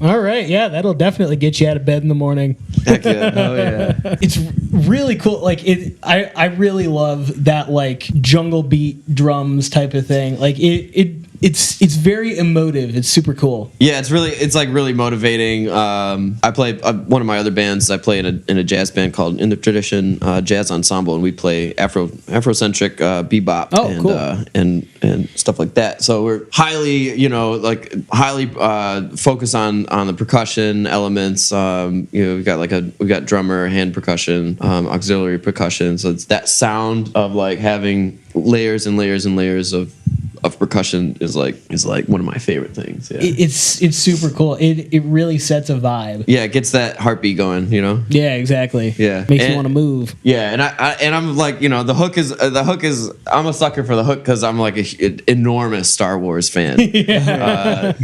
All right, yeah, that'll definitely get you out of bed in the morning. Heck yeah. Oh yeah. It's really cool. Like I really love that like jungle beat drums type of thing. Like it's very emotive. It's super cool. Yeah, it's like really motivating. I play one of my other bands. I play in a jazz band called In the Tradition Jazz Ensemble, and we play Afrocentric bebop and stuff like that. So we're highly focused on the percussion elements. We've got drummer, hand percussion, auxiliary percussion. So it's that sound of like having layers and layers and layers of percussion is like one of my favorite things. Yeah. It's super cool. It really sets a vibe. Yeah, it gets that heartbeat going, you know? Yeah, exactly. Yeah. Makes you want to move. Yeah, and I'm like, the hook is I'm a sucker for the hook because I'm like an enormous Star Wars fan. To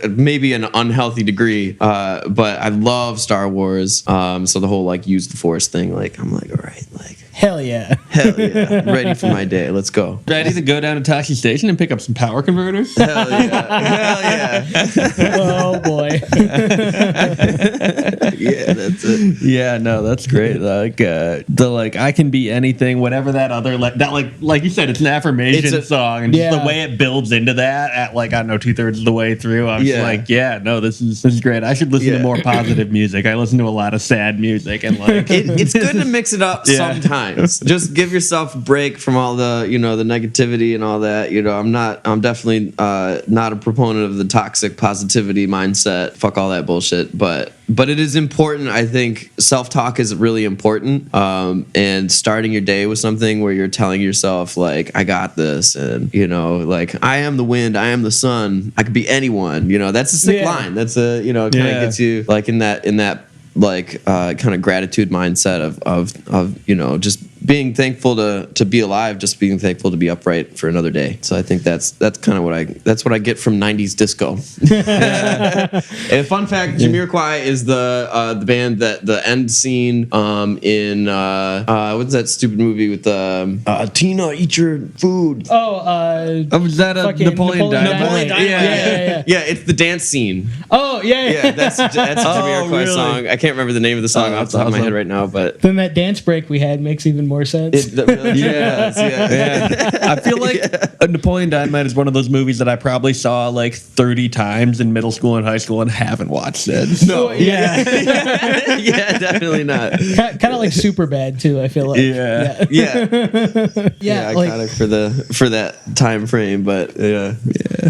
maybe an unhealthy degree, but I love Star Wars. So the whole like use the Force thing, like I'm like, all right, like hell yeah. Ready for my day. Let's go. Ready to go down to Taxi Station and pick up some power converters? Hell yeah. Oh boy. Yeah, that's it. Yeah, no, that's great. Like I can be anything, whatever that other like you said, it's an affirmation song, and just the way it builds into that at like I don't know 2/3 of the way through. I'm just like, this is great. I should listen to more positive music. I listen to a lot of sad music, and like it's good to mix it up sometimes. Just give yourself a break from all the the negativity and all that. I'm definitely not a proponent of the toxic positivity mindset. Fuck all that bullshit. But it is important. I think self-talk is really important. And starting your day with something where you're telling yourself like, I got this, and like I am the wind, I am the sun, I could be anyone. That's a sick line. That's it kind of gets you like in that like kind of gratitude mindset of just being thankful to be alive, just being thankful to be upright for another day. So I think that's kind of what I get from 90s disco. And fun fact, Jamiroquai is the band that the end scene in what's that stupid movie with Tina, eat your food. Was that a Napoleon Dynamite? Yeah, it's the dance scene. Oh yeah. That's a Jamiroquai song. I can't remember the name of the song off the top of my head right now, but then that dance break we had makes even more sense. It really does. I feel like Napoleon Dynamite is one of those movies that I probably saw like 30 times in middle school and high school and haven't watched since. No, yeah, definitely not. Kind of like Superbad too. I feel like. Yeah, iconic for that time frame, but I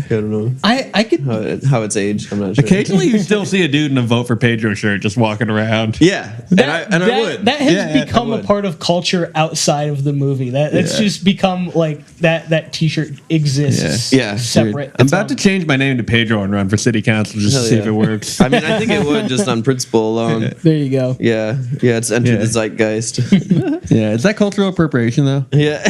don't know. I could how it's aged. I'm not sure. Occasionally, you still see a dude in a Vote for Pedro shirt just walking around. Yeah, I would. That has become a part of culture outside of the movie. It's just become like that T-shirt exists. Separate. I'm about to change my name to Pedro and run for city council just to see if it works. I mean, I think it would just on principle alone. There you go. Yeah, it's entered the zeitgeist. Yeah, is that cultural appropriation though? Yeah.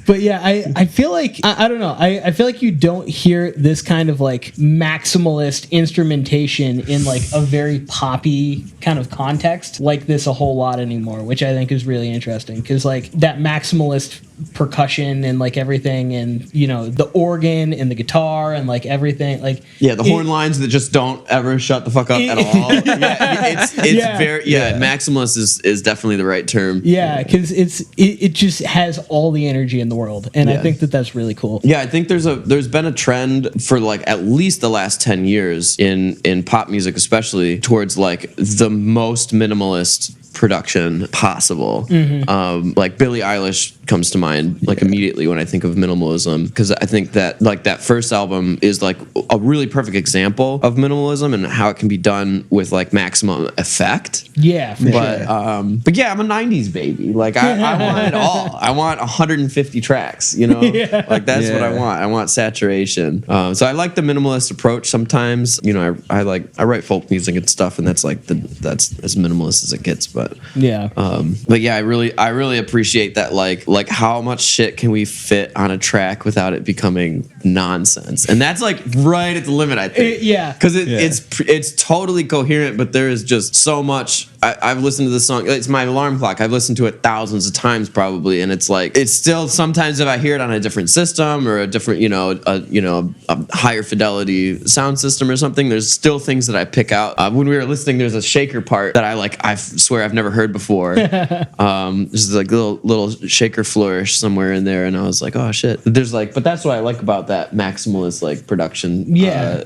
But yeah, I feel like I don't know. I feel like you don't hear this kind of like maximalist instrumentation in like a very poppy kind of context like this a whole lot anymore, which I think is really interesting because like that maximalist percussion and like everything, and the organ and the guitar and like everything, like the horn lines that just don't ever shut the fuck up at all. It's very maximalist is definitely the right term. Yeah, because it just has all the energy in the world, and I think that's really cool. Yeah, I think there's been a trend for like at least the last 10 years in pop music, especially towards like the most minimalist production possible. Like Billie Eilish comes to mind like immediately when I think of minimalism, because I think that like that first album is like a really perfect example of minimalism and how it can be done with like maximum effect. Yeah, but yeah, I'm a 90s baby. Like I want it all. I want 150 tracks, like that's what I want. I want saturation. So I like the minimalist approach sometimes. I write folk music and stuff, and that's like that's as minimalist as it gets. But But yeah, I really appreciate that. Like how much shit can we fit on a track without it becoming nonsense? And that's like right at the limit, I think. Because it's totally coherent, but there is just so much. I've listened to this song. It's my alarm clock. I've listened to it thousands of times probably, and it's like it's still sometimes if I hear it on a different system or a different a higher fidelity sound system or something, there's still things that I pick out. When we were listening, there's a shaker part that I swear I've never heard before. There's like little shaker flourish somewhere in there, and I was like, oh shit. But that's what I like about that maximalist like production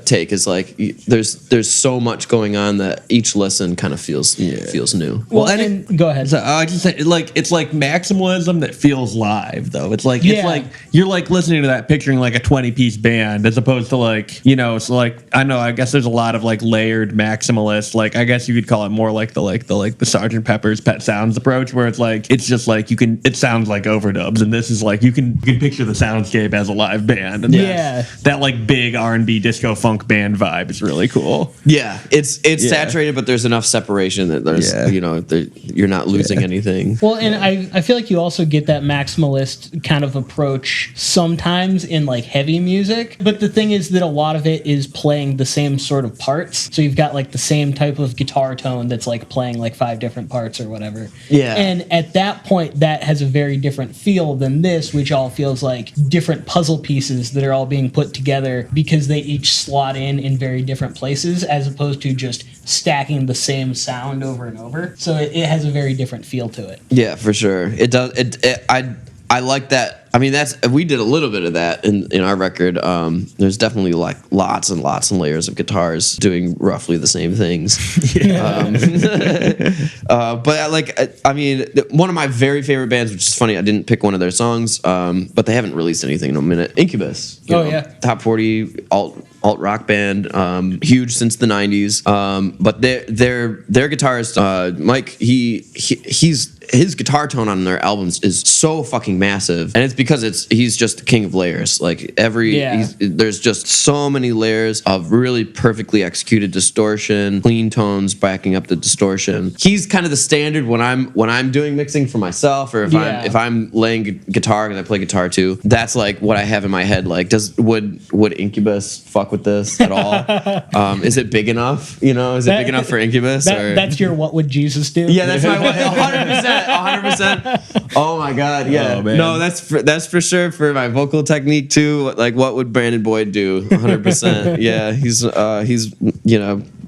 take is like there's so much going on that each listen kind of feels new. Well, and go ahead. So I just say it's like maximalism that feels live though. It's like you're like listening to that picturing like a 20-piece band as opposed to like it's like I guess there's a lot of like layered maximalist, like I guess you could call it more like the Sgt. Pepper's Pet Sounds approach, where it's just like it sounds like overdubs, and this is like you can picture the soundscape as a live band, and that like big R&B disco funk band vibe is really cool. It's saturated, but there's enough separation that there's you're not losing anything. Well, and I feel like you also get that maximalist kind of approach sometimes in like heavy music, but the thing is that a lot of it is playing the same sort of parts, so you've got like the same type of guitar tone that's like playing like 5 different parts or whatever. And at that point that has a very different feel than this, which all feels like different puzzle pieces that are all being put together because they each slot in very different places, as opposed to just stacking the same sound over and over. So it has a very different feel to it. Yeah, for sure. It does. I like that. I mean, we did a little bit of that in our record. There's definitely like lots and lots and layers of guitars doing roughly the same things. But I mean, one of my very favorite bands, which is funny, I didn't pick one of their songs, but they haven't released anything in a minute. Incubus. Top 40 alt rock band, huge since the 90s. But their guitarist Mike, his guitar tone on their albums is so fucking massive, and it's because he's just the king of layers. Like there's just so many layers of really perfectly executed distortion, clean tones backing up the distortion. He's kind of the standard when I'm doing mixing for myself, or if I'm laying guitar, because I play guitar too. That's like what I have in my head. Like, would Incubus fuck with this at all? Is it big enough? Is it big enough for Incubus? That's your what would Jesus do? Yeah, that's my 100%. 100%. Oh my god, yeah. Oh, no, that's for sure for my vocal technique too. Like, what would Brandon Boyd do? 100%. Yeah, he's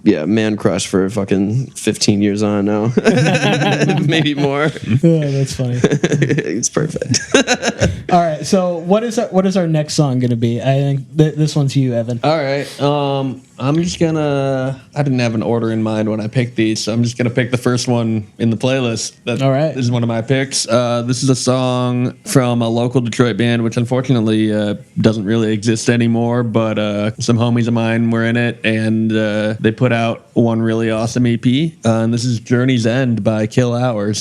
man crush for fucking 15 years on now. Maybe more. Yeah, that's funny. It's perfect. All right, so what is our next song going to be? I think this one's you, Evan. All right. I'm just gonna. I didn't have an order in mind when I picked these, so I'm just gonna pick the first one in the playlist. All right. This is one of my picks. This is a song from a local Detroit band, which unfortunately doesn't really exist anymore. But some homies of mine were in it, and they put out one really awesome EP. And this is "Journey's End" by Kill Hours.